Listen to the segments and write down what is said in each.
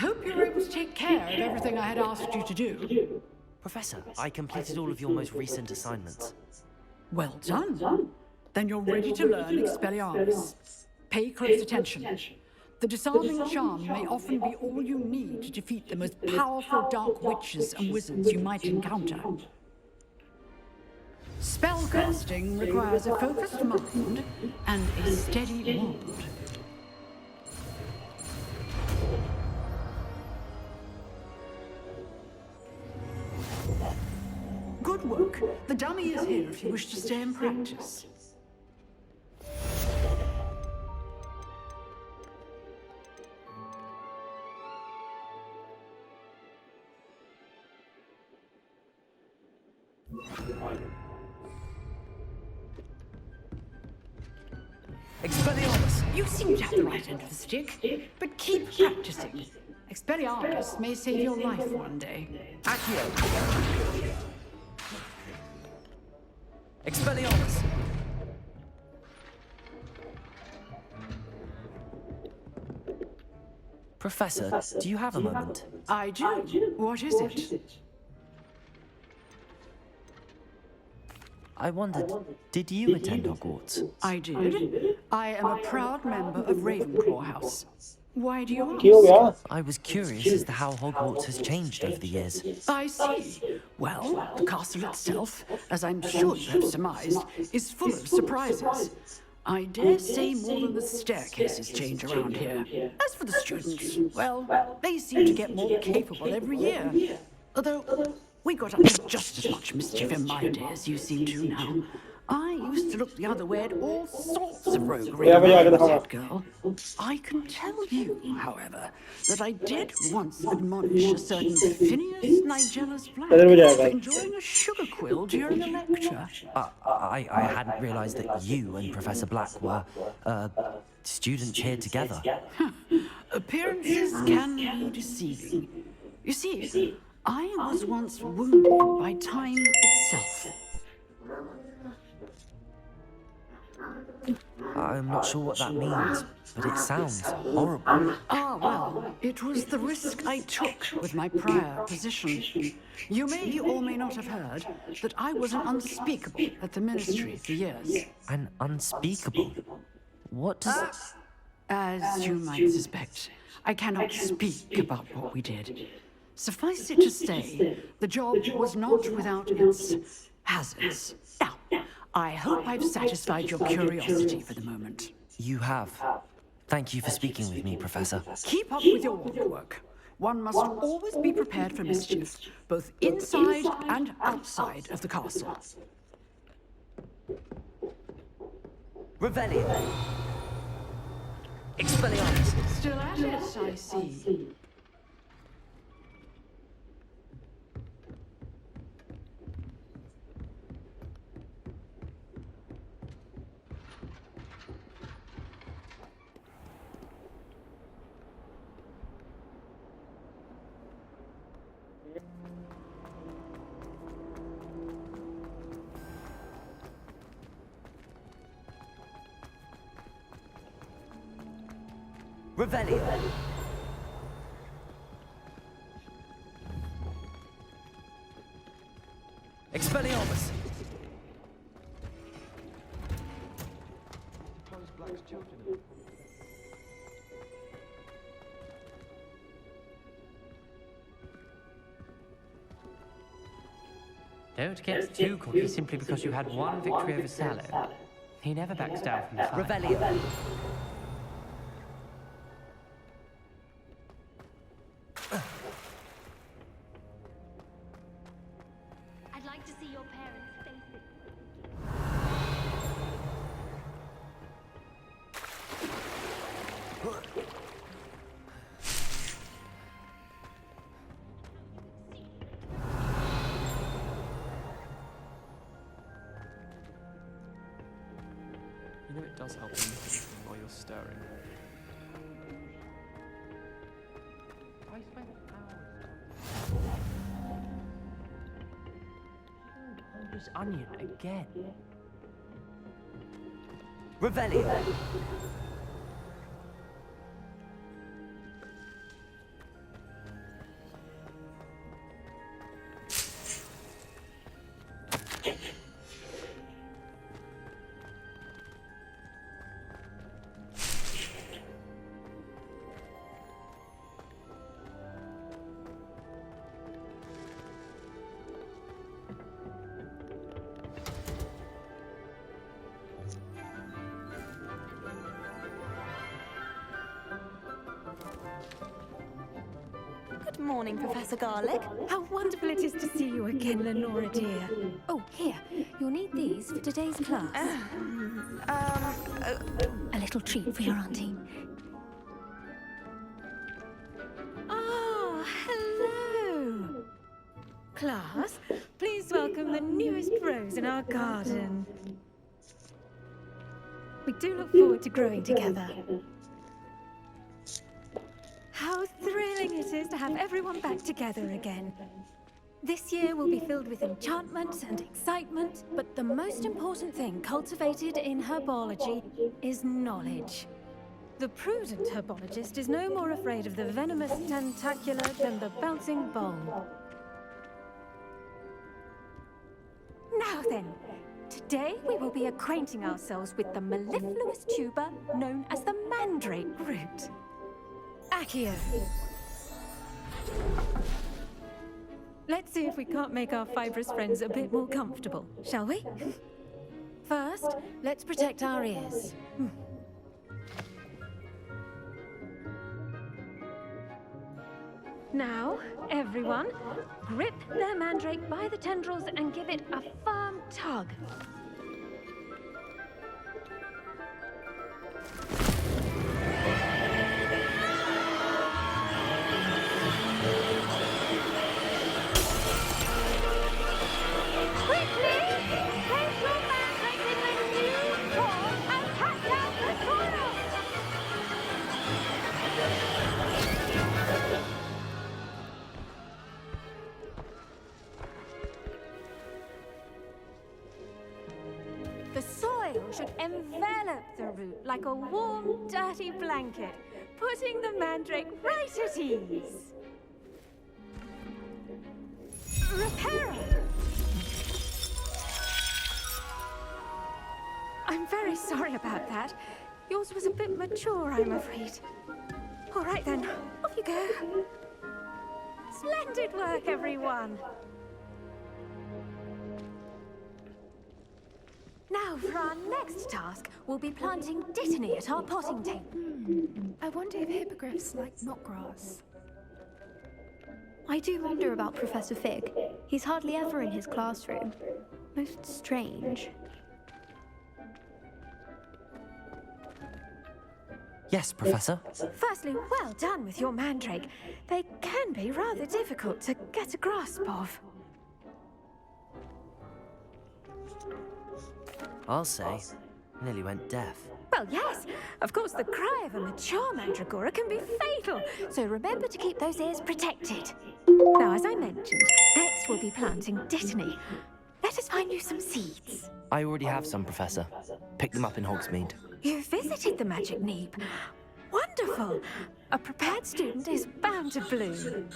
hope you were able to take care of everything I had asked you to do. Professor, I completed all of your most recent assignments. Well done. Then you're ready to learn Expelliarmus. Pay close attention. The disarming charm may often be all you need to defeat the most powerful dark witches and wizards you might encounter. Spellcasting requires a focused mind and a steady wand. Good work. The dummy is here if you wish to stay and practice. Expelliarmus! You seem to have the right end of the stick, but keep practicing. Expelliarmus may save your life one day. Accio! Expelliarmus! Professor, do you have a moment? I do. What is it? I wondered, did you attend Hogwarts? I did. I am a proud member of Ravenclaw House. Why do you ask? I was curious as to how Hogwarts has changed over the years. I see. Well, the castle itself, as I'm sure you have surmised, is full of surprises. I dare say more than the staircases change around here. As for the students, well, they seem to get more capable every year. Although, we got up to just as much mischief in my day as you seem to now. I used to look the other way at all sorts of roguery when I was that girl. I can tell you, however, that I did once admonish a certain Phineas Nigella's Black for enjoying a sugar quill during a lecture. I hadn't realized that you and Professor Black were, students here together. Appearances can be deceiving. You see, I was once wounded by time itself. I'm not sure what that means, but it sounds horrible. Ah, well, it was the risk I took with my prior position. You may or may not have heard that I was an unspeakable at the Ministry for years. An unspeakable? What does... As you might suspect, I cannot speak about what we did. Suffice it to say, the job was not without its hazards. Now, I hope I've satisfied your curiosity for the moment. You have. Thank you for speaking with me, Professor. Keep up with your work. One must always be prepared for mischief, both inside and outside of the castle. Revelio! Expelliarmus! Still at it, I see. Revelio! Expelliarmus! Don't get too cocky simply because you had one victory over Sallow. He never backs down from the fight. Revelio! I'd like to see your parents' faces. You know it does help when you think while you're stirring. I spent hours. Oh, this onion again. Revelio! morning, Professor Garlick. How wonderful it is to see you again, Lenora dear. Oh, here, you'll need these for today's class. A little treat for your auntie. Ah, hello! Class, please welcome the newest rose in our garden. We do look forward to growing together. How thrilling it is to have everyone back together again. This year will be filled with enchantment and excitement, but the most important thing cultivated in herbology is knowledge. The prudent herbologist is no more afraid of the venomous tentacula than the bouncing bulb. Now then, today we will be acquainting ourselves with the mellifluous tuber known as the mandrake root. Accio. Let's see if we can't make our fibrous friends a bit more comfortable, shall we? First, let's protect our ears. Now, everyone, grip their mandrake by the tendrils and give it a firm tug. The soil should envelop the root like a warm, dirty blanket, putting the mandrake right at ease. Reparo! I'm very sorry about that. Yours was a bit mature, I'm afraid. All right then, off you go. Splendid work, everyone. Now, for our next task, we'll be planting dittany at our potting table. I wonder if hippogriffs like knotgrass. I do wonder about Professor Fig. He's hardly ever in his classroom. Most strange. Yes, Professor. Firstly, well done with your mandrake. They can be rather difficult to get a grasp of. I'll say, nearly went deaf. Well, yes. Of course, the cry of a mature mandragora can be fatal, so remember to keep those ears protected. Now, as I mentioned, next we'll be planting dittany. Let us find you some seeds. I already have some, Professor. Picked them up in Hogsmeade. You visited the magic neep. Wonderful! A prepared student is bound to bloom.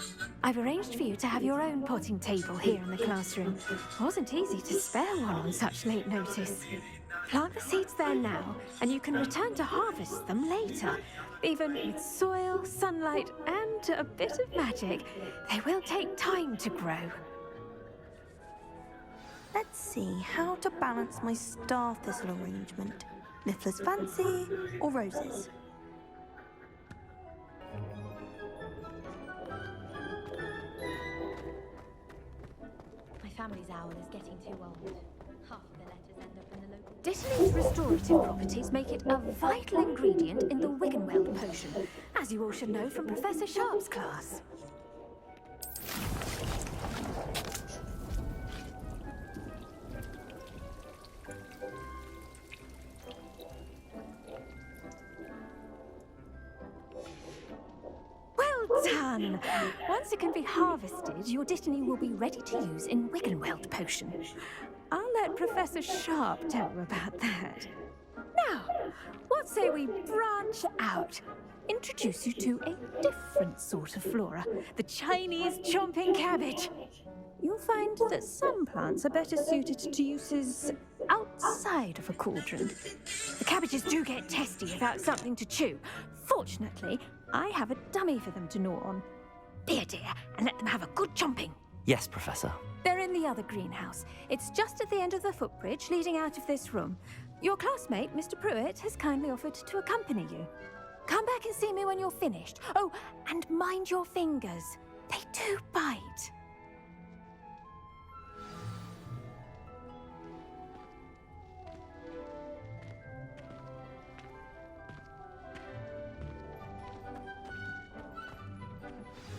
I've arranged for you to have your own potting table here in the classroom. Wasn't easy to spare one on such late notice. Plant the seeds there now, and you can return to harvest them later. Even with soil, sunlight, and a bit of magic, they will take time to grow. Let's see how to balance my star thistle arrangement. Niffler's fancy or roses? My family's owl is getting too old. Half of the letters end up in the local... Dittany's restorative properties make it a vital ingredient in the Wiggenweld potion, as you all should know from Professor Sharp's class. Well done! Once it can be harvested, your dittany will be ready to use in Wiggenweld potion. I'll let Professor Sharp tell you about that. Now, what say we branch out? Introduce you to a different sort of flora, the Chinese chomping cabbage. You'll find that some plants are better suited to uses outside of a cauldron. The cabbages do get testy without something to chew. Fortunately, I have a dummy for them to gnaw on. Be a dear and let them have a good chomping. Yes, Professor. They're in the other greenhouse. It's just at the end of the footbridge leading out of this room. Your classmate, Mr. Pruitt, has kindly offered to accompany you. Come back and see me when you're finished. Oh, and mind your fingers. They do bite.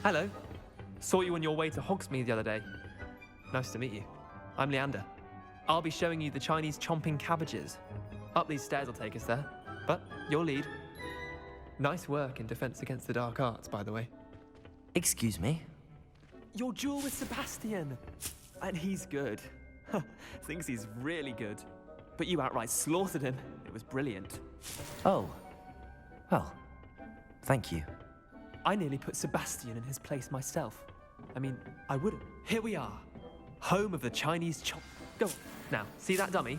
Hello. Saw you on your way to Hogsmeade the other day. Nice to meet you. I'm Leander. I'll be showing you the Chinese chomping cabbages. Up these stairs will take us there, but you'll lead. Nice work in Defense Against the Dark Arts, by the way. Excuse me? Your duel with Sebastian! And he's good. Thinks he's really good. But you outright slaughtered him. It was brilliant. Oh. Well, thank you. I nearly put Sebastian in his place myself. I mean, I wouldn't. Here we are. Home of the Chinese chomp. Go on. Now, see that dummy?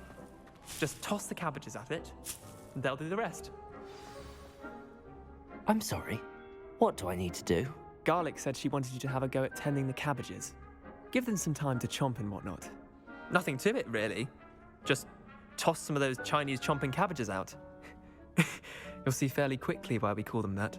Just toss the cabbages at it, and they'll do the rest. I'm sorry. What do I need to do? Garlick said she wanted you to have a go at tending the cabbages. Give them some time to chomp and whatnot. Nothing to it, really. Just toss some of those Chinese chomping cabbages out. You'll see fairly quickly why we call them that.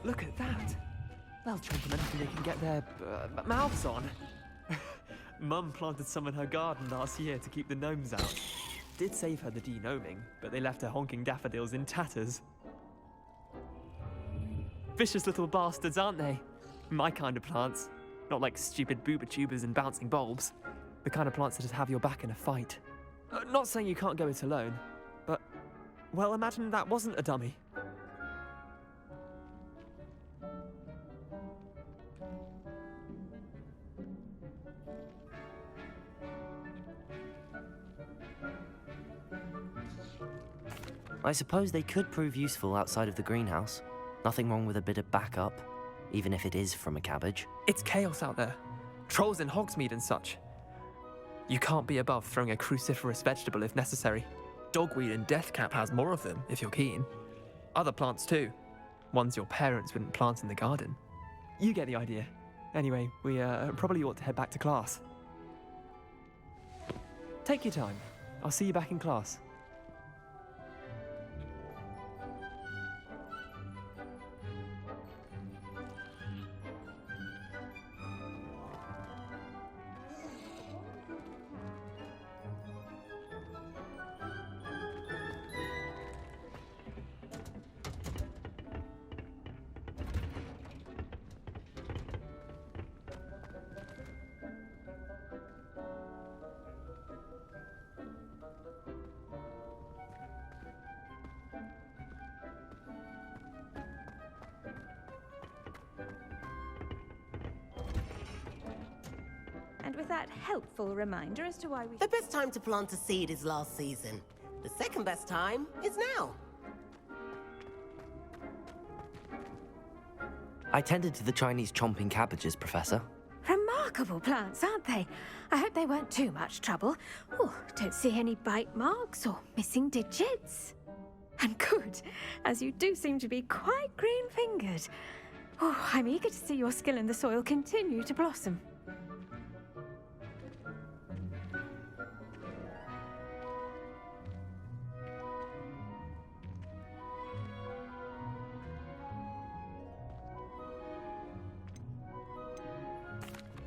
Look at that. They'll chomp on anything they can get their mouths on. Mum planted some in her garden last year to keep the gnomes out. Did save her the de-gnoming, but they left her honking daffodils in tatters. Vicious little bastards, aren't they? My kind of plants. Not like stupid booba tubers and bouncing bulbs. The kind of plants that'd have your back in a fight. Not saying you can't go it alone, but, well, imagine that wasn't a dummy. I suppose they could prove useful outside of the greenhouse. Nothing wrong with a bit of backup, even if it is from a cabbage. It's chaos out there. Trolls in Hogsmeade and such. You can't be above throwing a cruciferous vegetable if necessary. Dogweed and deathcap has more of them, if you're keen. Other plants too. Ones your parents wouldn't plant in the garden. You get the idea. Anyway, we probably ought to head back to class. Take your time. I'll see you back in class. And with that helpful reminder as to why we... The best time to plant a seed is last season. The second best time is now. I tended to the Chinese chomping cabbages, Professor. Remarkable plants, aren't they? I hope they weren't too much trouble. Oh, don't see any bite marks or missing digits. And good, as you do seem to be quite green-fingered. Oh, I'm eager to see your skill in the soil continue to blossom.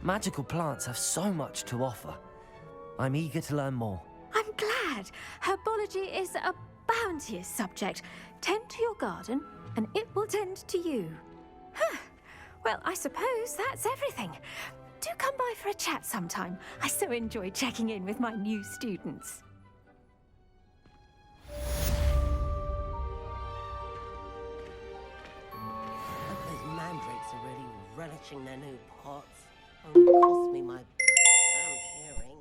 Magical plants have so much to offer. I'm eager to learn more. I'm glad. Herbology is a bounteous subject. Tend to your garden, and it will tend to you. Huh. Well, I suppose that's everything. Do come by for a chat sometime. I so enjoy checking in with my new students. Those mandrakes are really relishing their new pots. Only cost me my damn hearing.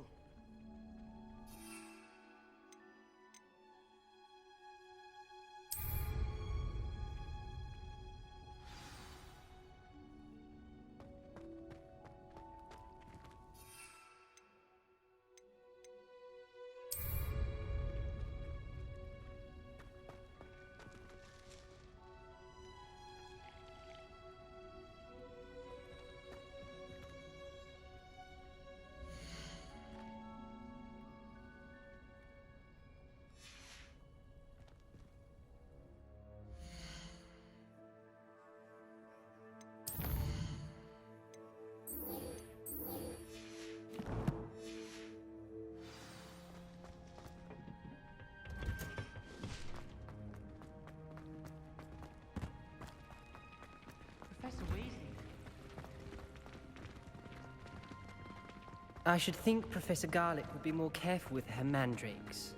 Professor Weasley. I should think Professor Garlick would be more careful with her mandrakes.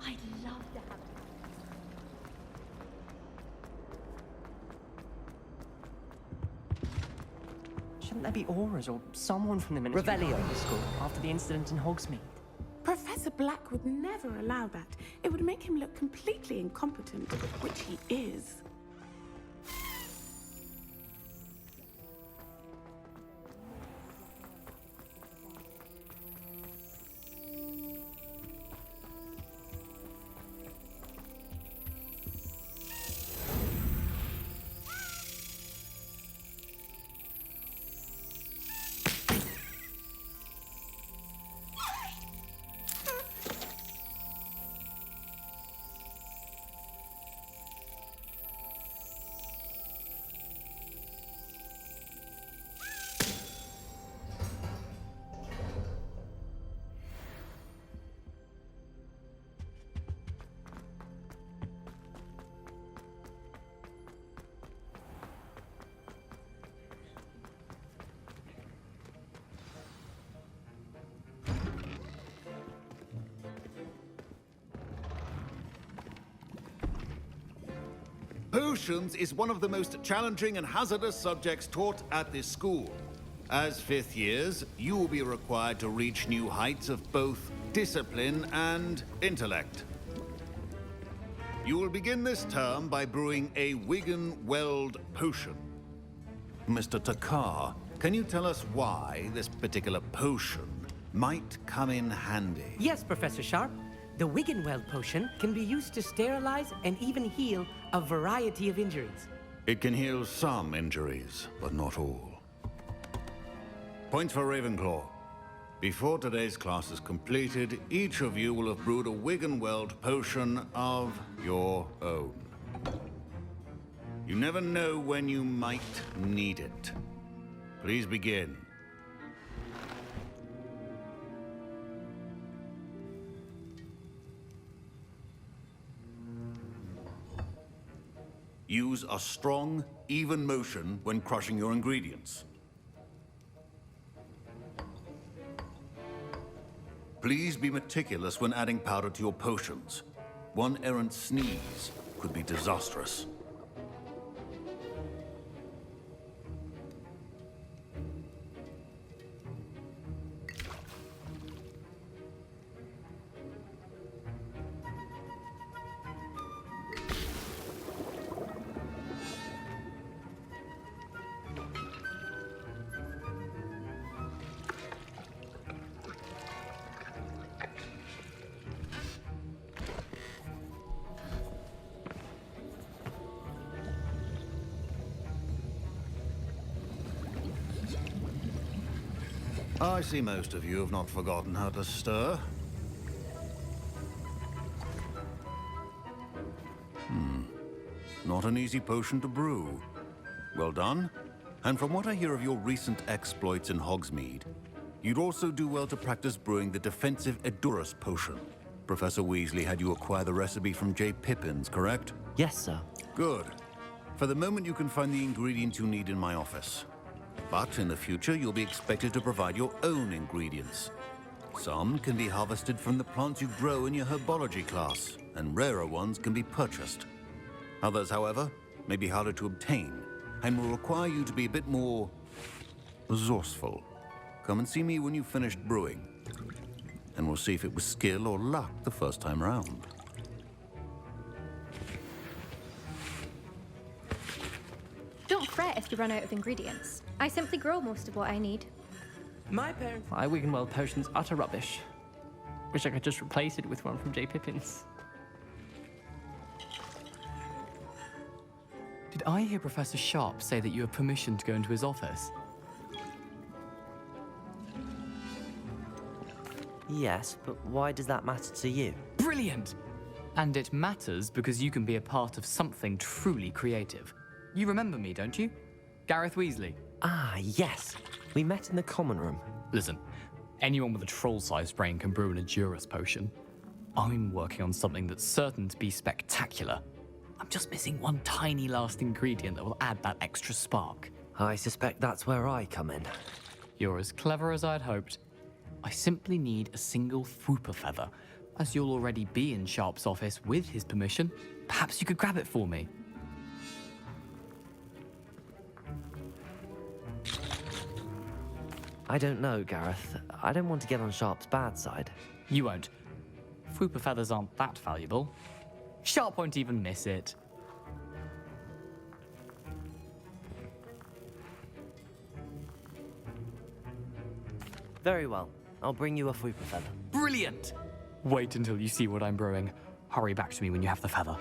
I'd love to have Shouldn't there be auras or someone from the Ministry of Revelio. Magic School after the incident in Hogsmeade? Professor Black would never allow that. It would make him look completely incompetent, which he is. Potions is one of the most challenging and hazardous subjects taught at this school. As fifth years, you will be required to reach new heights of both discipline and intellect. You will begin this term by brewing a Wiggenweld potion. Mr. Takar, can you tell us why this particular potion might come in handy? Yes, Professor Sharp. The Wiggenweld potion can be used to sterilize and even heal a variety of injuries. It can heal some injuries, but not all. Points for Ravenclaw. Before today's class is completed, each of you will have brewed a Wiggenweld potion of your own. You never know when you might need it. Please begin. Use a strong, even motion when crushing your ingredients. Please be meticulous when adding powder to your potions. One errant sneeze could be disastrous. I see most of you have not forgotten how to stir. Not an easy potion to brew. Well done. And from what I hear of your recent exploits in Hogsmeade, you'd also do well to practice brewing the defensive Edurus potion. Professor Weasley had you acquire the recipe from J. Pippin's, correct? Yes, sir. Good. For the moment, you can find the ingredients you need in my office. But in the future, you'll be expected to provide your own ingredients. Some can be harvested from the plants you grow in your Herbology class, and rarer ones can be purchased. Others, however, may be harder to obtain, and will require you to be a bit more resourceful. Come and see me when you've finished brewing, and we'll see if it was skill or luck the first time round. Don't fret if you run out of ingredients. I simply grow most of what I need. My parents... My Wiggenweld potion's utter rubbish. Wish I could just replace it with one from J. Pippin's. Did I hear Professor Sharp say that you have permission to go into his office? Yes, but why does that matter to you? Brilliant! And it matters because you can be a part of something truly creative. You remember me, don't you? Gareth Weasley. Ah, yes. We met in the common room. Listen, anyone with a troll-sized brain can brew an Edurus potion. I'm working on something that's certain to be spectacular. I'm just missing one tiny last ingredient that will add that extra spark. I suspect that's where I come in. You're as clever as I'd hoped. I simply need a single Fwooper feather. As you'll already be in Sharp's office with his permission, perhaps you could grab it for me. I don't know, Gareth. I don't want to get on Sharp's bad side. You won't. Fwooper feathers aren't that valuable. Sharp won't even miss it. Very well. I'll bring you a Fwooper feather. Brilliant! Wait until you see what I'm brewing. Hurry back to me when you have the feather.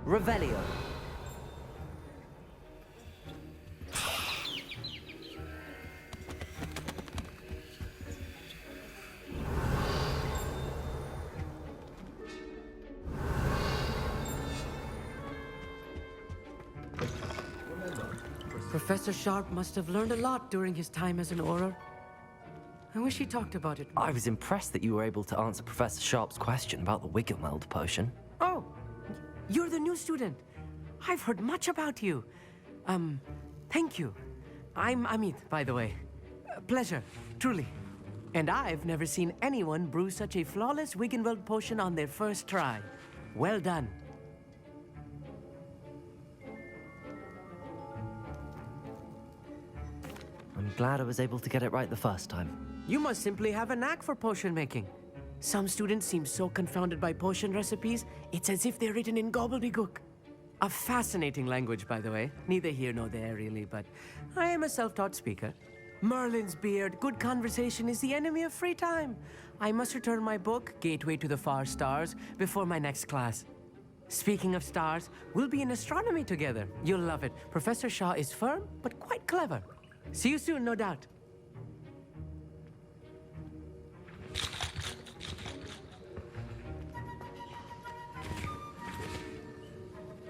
Revelio. Professor Sharp must have learned a lot during his time as an Auror. I wish he talked about it more. I was impressed that you were able to answer Professor Sharp's question about the Wiggenweld potion. Oh, you're the new student. I've heard much about you. Thank you. I'm Amit, by the way. Pleasure, truly. And I've never seen anyone brew such a flawless Wiggenweld potion on their first try. Well done. I'm glad I was able to get it right the first time. You must simply have a knack for potion making. Some students seem so confounded by potion recipes, it's as if they're written in gobbledygook. A fascinating language, by the way. Neither here nor there, really, but I am a self-taught speaker. Merlin's beard, good conversation is the enemy of free time. I must return my book, Gateway to the Far Stars, before my next class. Speaking of stars, we'll be in astronomy together. You'll love it. Professor Shaw is firm, but quite clever. See you soon, no doubt.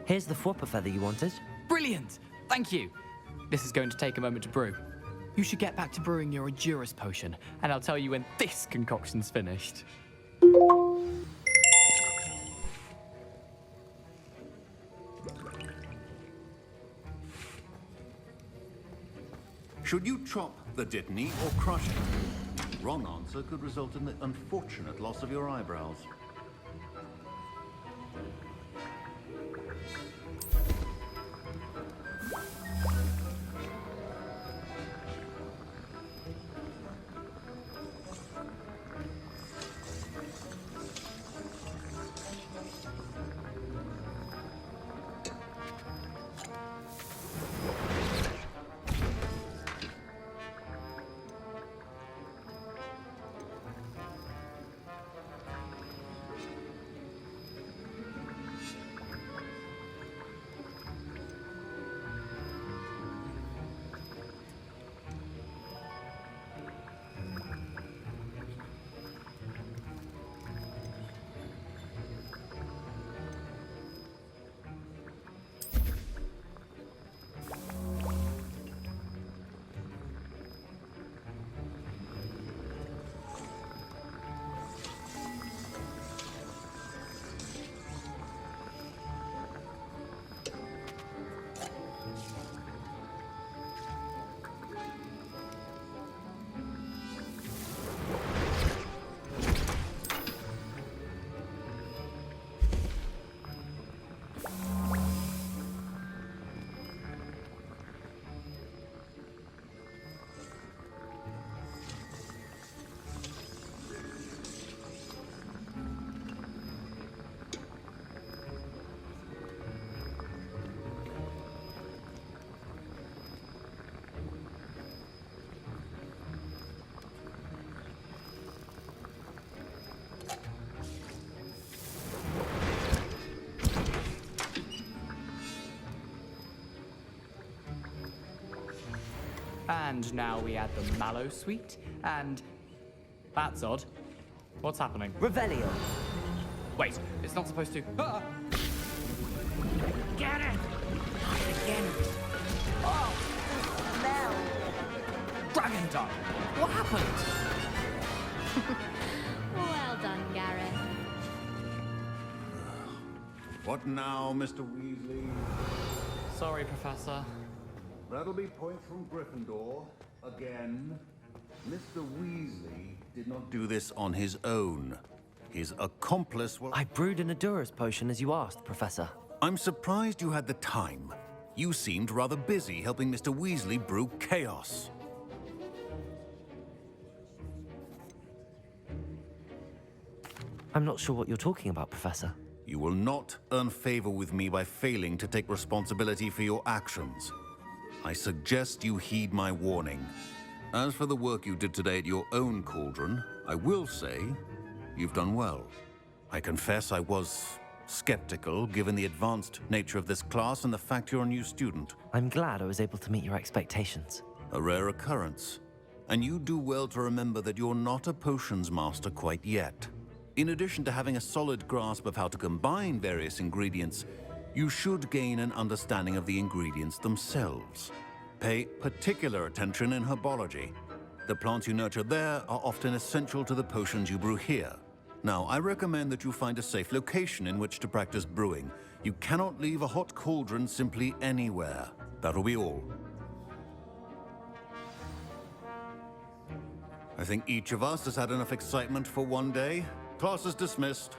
Here's the Fwooper feather you wanted. Brilliant! Thank you. This is going to take a moment to brew. You should get back to brewing your Edurus potion, and I'll tell you when this concoction's finished. Should you chop the Dittany or crush it? Wrong answer could result in the unfortunate loss of your eyebrows. And now we add the mallow sweet, and... That's odd. What's happening? Revelio. Wait, it's not supposed to... Ah! Get it! Not again. Oh, smell. Dragon dung! What happened? Well done, Gareth. What now, Mr. Weasley? Sorry, Professor. That'll be points from Gryffindor. Again. Mr. Weasley did not do this on his own. His accomplice will... I brewed an Adurus potion as you asked, Professor. I'm surprised you had the time. You seemed rather busy helping Mr. Weasley brew chaos. I'm not sure what you're talking about, Professor. You will not earn favor with me by failing to take responsibility for your actions. I suggest you heed my warning. As for the work you did today at your own cauldron, I will say you've done well. I confess I was skeptical, given the advanced nature of this class and the fact you're a new student. I'm glad I was able to meet your expectations. A rare occurrence. And you do well to remember that you're not a potions master quite yet. In addition to having a solid grasp of how to combine various ingredients, you should gain an understanding of the ingredients themselves. Pay particular attention in herbology. The plants you nurture there are often essential to the potions you brew here. Now, I recommend that you find a safe location in which to practice brewing. You cannot leave a hot cauldron simply anywhere. That'll be all. I think each of us has had enough excitement for one day. Class is dismissed.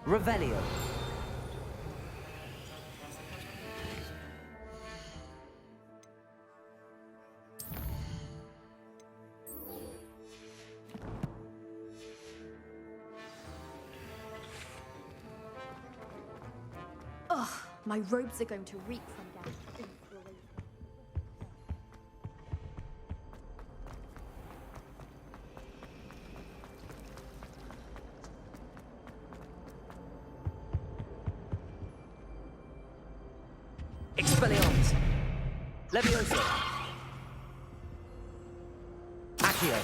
Revelio. Ugh, my robes are going to reek from gas. Expelliarmus. Levioso. Accio.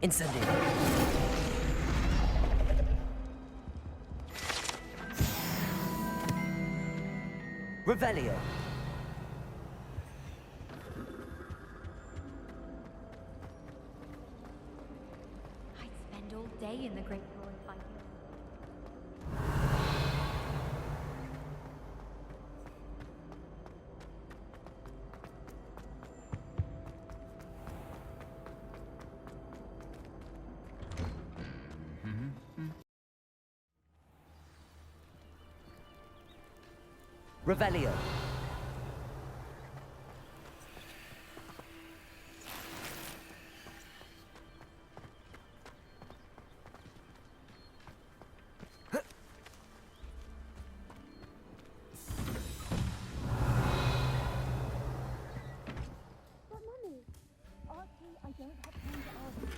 Incendio. Revelio. I'd spend all day in the Great Hall fighting. Revelio. But Mummy, Archie, I don't have time to argue.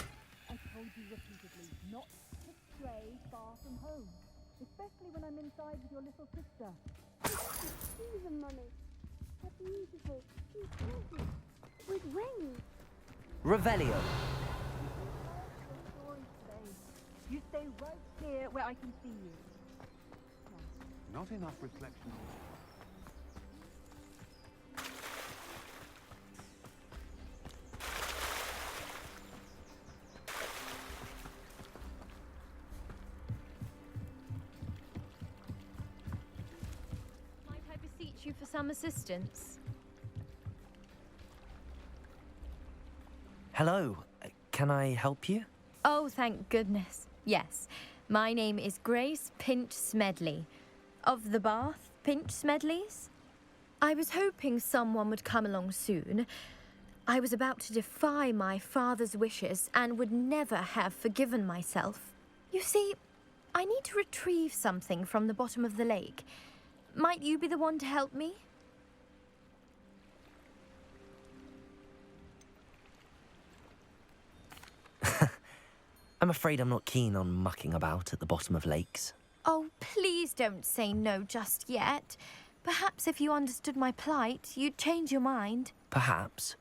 I told you repeatedly not to stray far from home, especially when I'm inside with your little sister. See them, Mummy. They're beautiful. She's gorgeous. With wings. Revelio. You stay right here where I can see you. Not enough reflection. Might I beseech you for some assistance? Hello. Can I help you? Oh, thank goodness. Yes. My name is Grace Pinch Smedley. Of the Bath Pinch Smedleys. I was hoping someone would come along soon. I was about to defy my father's wishes and would never have forgiven myself. You see, I need to retrieve something from the bottom of the lake. Might you be the one to help me? I'm afraid I'm not keen on mucking about at the bottom of lakes. Oh, please don't say no just yet. Perhaps if you understood my plight, you'd change your mind. Perhaps.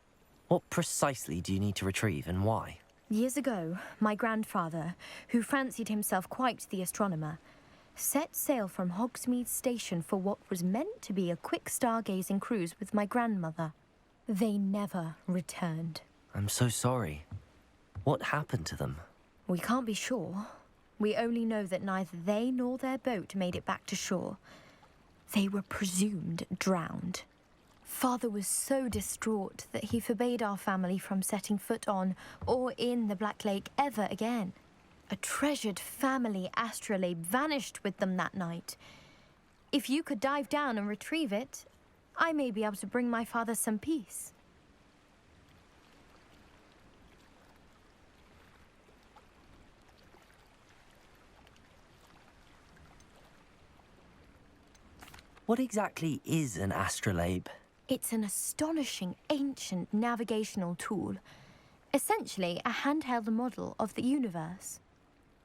What precisely do you need to retrieve and why? Years ago, my grandfather, who fancied himself quite the astronomer, set sail from Hogsmeade Station for what was meant to be a quick stargazing cruise with my grandmother. They never returned. I'm so sorry. What happened to them? We can't be sure. We only know that neither they nor their boat made it back to shore. They were presumed drowned. Father was so distraught that he forbade our family from setting foot on or in the Black Lake ever again. A treasured family astrolabe vanished with them that night. If you could dive down and retrieve it, I may be able to bring my father some peace. What exactly is an astrolabe? It's an astonishing ancient navigational tool. Essentially, a handheld model of the universe.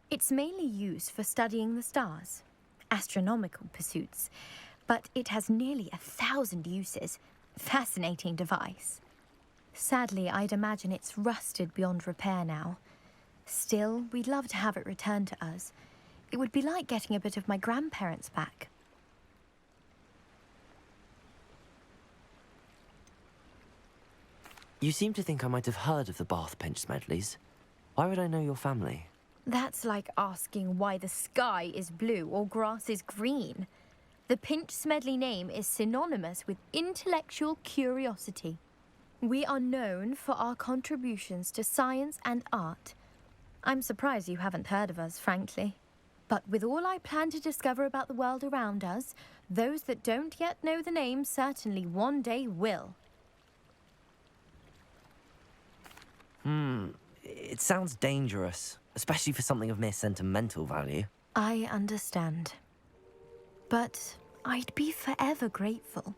It's mainly used for studying the stars, astronomical pursuits, but it has nearly 1,000 uses. Fascinating device. Sadly, I'd imagine it's rusted beyond repair now. Still, we'd love to have it returned to us. It would be like getting a bit of my grandparents back. You seem to think I might have heard of the Bath Pinch Smedleys. Why would I know your family? That's like asking why the sky is blue or grass is green. The Pinch Smedley name is synonymous with intellectual curiosity. We are known for our contributions to science and art. I'm surprised you haven't heard of us, frankly. But with all I plan to discover about the world around us, those that don't yet know the name certainly one day will. It sounds dangerous, especially for something of mere sentimental value. I understand. But I'd be forever grateful.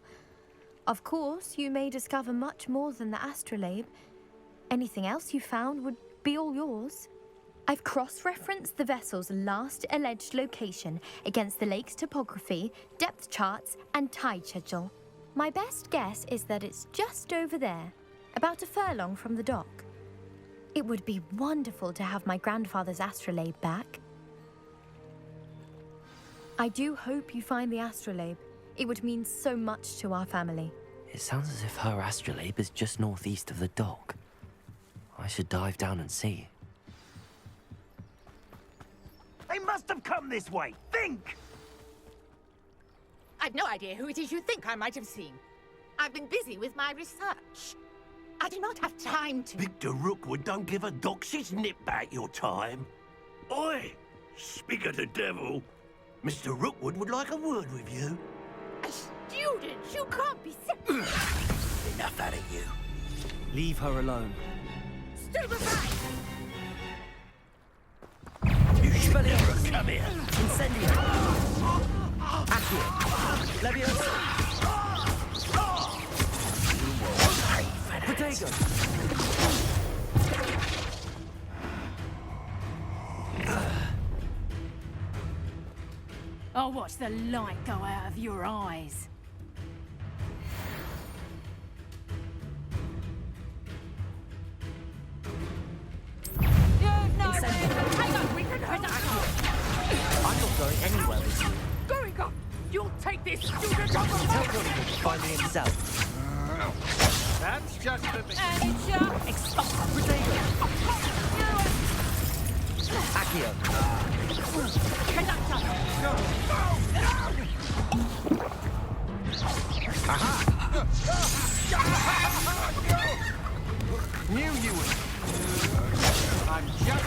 Of course, you may discover much more than the astrolabe. Anything else you found would be all yours. I've cross-referenced the vessel's last alleged location against the lake's topography, depth charts, and tide schedule. My best guess is that it's just over there, about a furlong from the dock. It would be wonderful to have my grandfather's astrolabe back. I do hope you find the astrolabe. It would mean so much to our family. It sounds as if her astrolabe is just northeast of the dock. I should dive down and see. They must have come this way. Think! I've no idea who it is you think I might have seen. I've been busy with my research. I do not have time to... Victor Rookwood don't give a doxy's nip back your time. Oi! Speak of the devil. Mr. Rookwood would like a word with you. A student? You can't be... Enough out of you. Leave her alone. Stupefy! You should never come here. Incendio! Accio! Leviosa! Potato! I'll watch the light go out of your eyes. You've no reason. Hang on, we can head I'm not going anywhere with you. Going up! You'll take this student off of Tell Garlick to find me himself. That's just the thing. And it's your expulsion. Potato! Accio! Aha! Knew you would. I'm just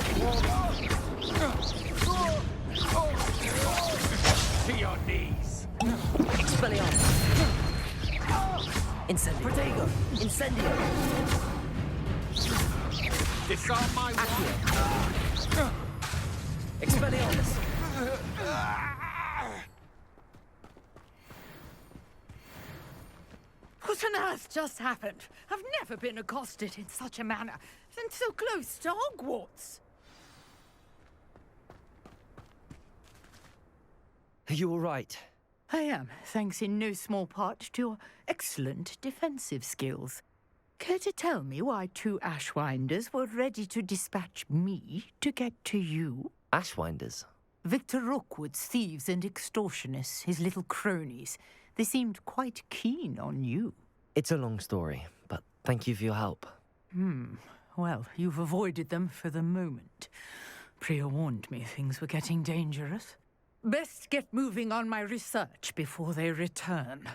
to your knees. Expelliarmus! Incendio! Protego! Incendio! this on my watch. Expelliarmus! What on earth just happened? I've never been accosted in such a manner, and so close to Hogwarts. Are you all right? I am, thanks in no small part to your excellent defensive skills. Care to tell me why two Ashwinders were ready to dispatch me to get to you? Ashwinders? Victor Rookwood's thieves and extortionists, his little cronies. They seemed quite keen on you. It's a long story, but thank you for your help. Well, you've avoided them for the moment. Priya warned me things were getting dangerous. Best get moving on my research before they return.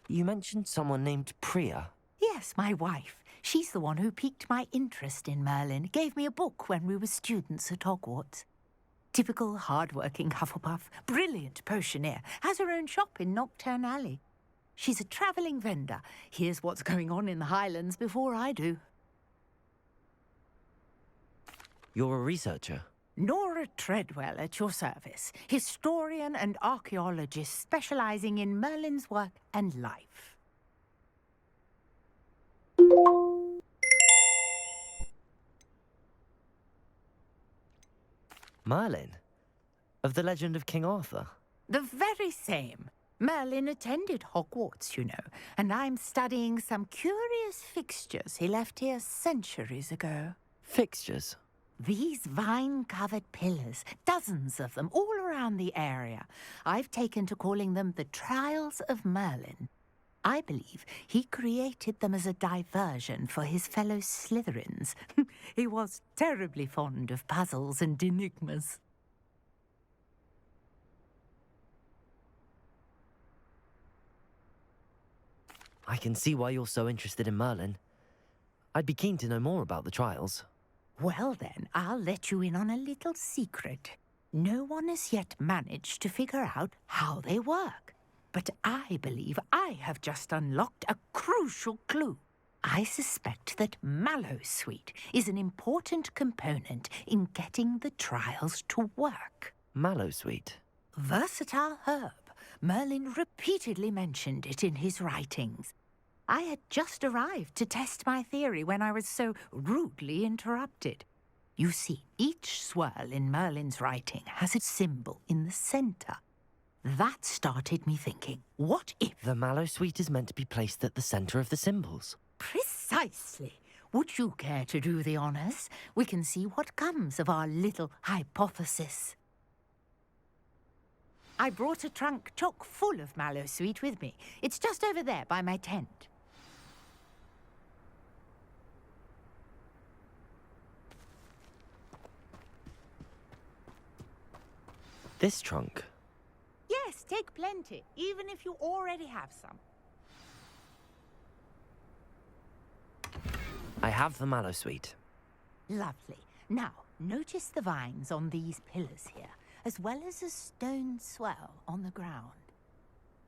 You mentioned someone named Priya. Yes, my wife. She's the one who piqued my interest in Merlin. Gave me a book when we were students at Hogwarts. Typical hard-working Hufflepuff, brilliant potioneer, has her own shop in Nocturne Alley. She's a travelling vendor. Hears what's going on in the Highlands before I do. You're a researcher? Nora Treadwell at your service, historian and archaeologist specialising in Merlin's work and life. Merlin? Of the legend of King Arthur? The very same. Merlin attended Hogwarts, you know, and I'm studying some curious fixtures he left here centuries ago. Fixtures? These vine-covered pillars, dozens of them, all around the area. I've taken to calling them the Trials of Merlin. I believe he created them as a diversion for his fellow Slytherins. He was terribly fond of puzzles and enigmas. I can see why you're so interested in Merlin. I'd be keen to know more about the trials. Well then, I'll let you in on a little secret. No one has yet managed to figure out how they work. But I believe I have just unlocked a crucial clue. I suspect that Mallowsweet is an important component in getting the trials to work. Mallowsweet? Versatile herb. Merlin repeatedly mentioned it in his writings. I had just arrived to test my theory when I was so rudely interrupted. You see, each swirl in Merlin's writing has a symbol in the centre. That started me thinking, what if... The Mallowsweet is meant to be placed at the centre of the symbols. Precisely. Would you care to do the honours? We can see what comes of our little hypothesis. I brought a trunk chock full of Mallowsweet with me. It's just over there by my tent. This trunk? Yes, take plenty, even if you already have some. I have the Mallowsweet. Lovely. Now, notice the vines on these pillars here, as well as a stone swell on the ground.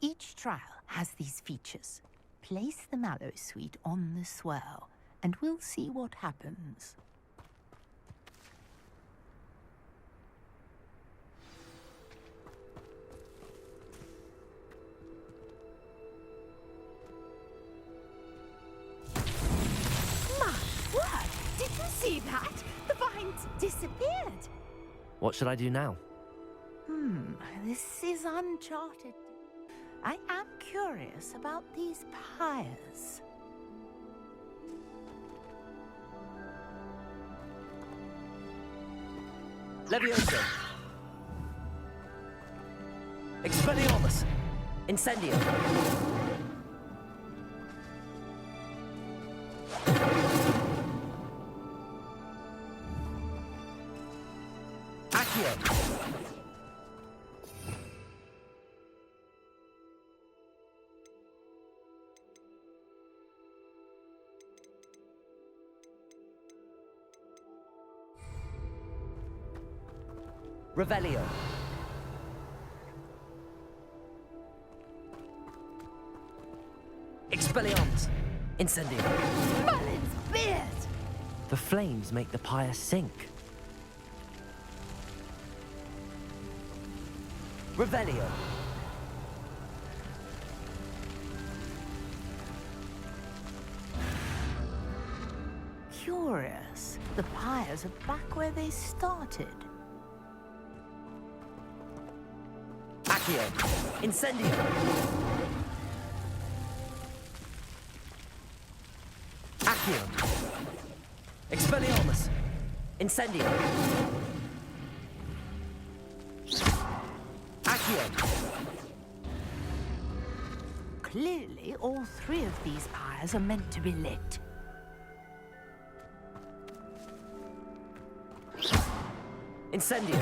Each trial has these features. Place the Mallowsweet on the swell, and we'll see what happens. Did you see that? The vines disappeared. What should I do now? This is uncharted. I am curious about these pyres. Levioso! Expelliarmus! Incendio! Revelio. Incendio. Merlin's beard! The flames make the pyre sink. Revelio. Curious. The pyres are back where they started. Accio. Incendio. Accio. Expelliarmus. Incendio. Accio. Clearly, all three of these pyres are meant to be lit. Incendio.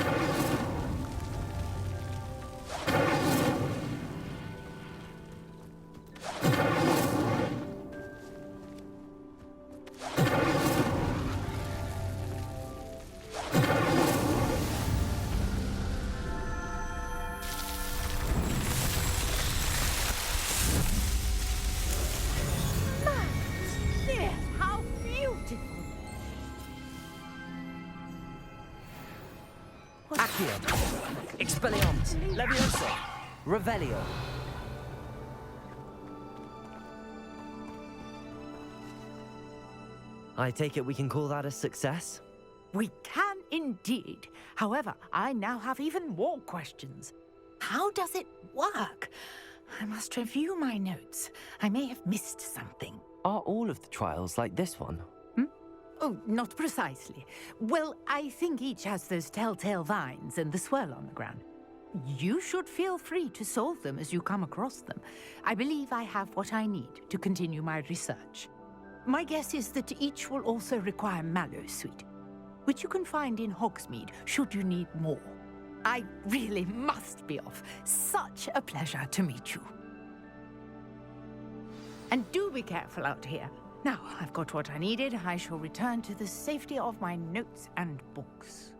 Yes, how beautiful! Accio. Expelliarmus. Levioso. Revelio. I take it we can call that a success? We can indeed. However, I now have even more questions. How does it work? I must review my notes. I may have missed something. Are all of the trials like this one? Oh, not precisely. Well, I think each has those telltale vines and the swirl on the ground. You should feel free to solve them as you come across them. I believe I have what I need to continue my research. My guess is that each will also require mallow sweet, which you can find in Hogsmeade should you need more. I really must be off. Such a pleasure to meet you. And do be careful out here. Now, I've got what I needed. I shall return to the safety of my notes and books.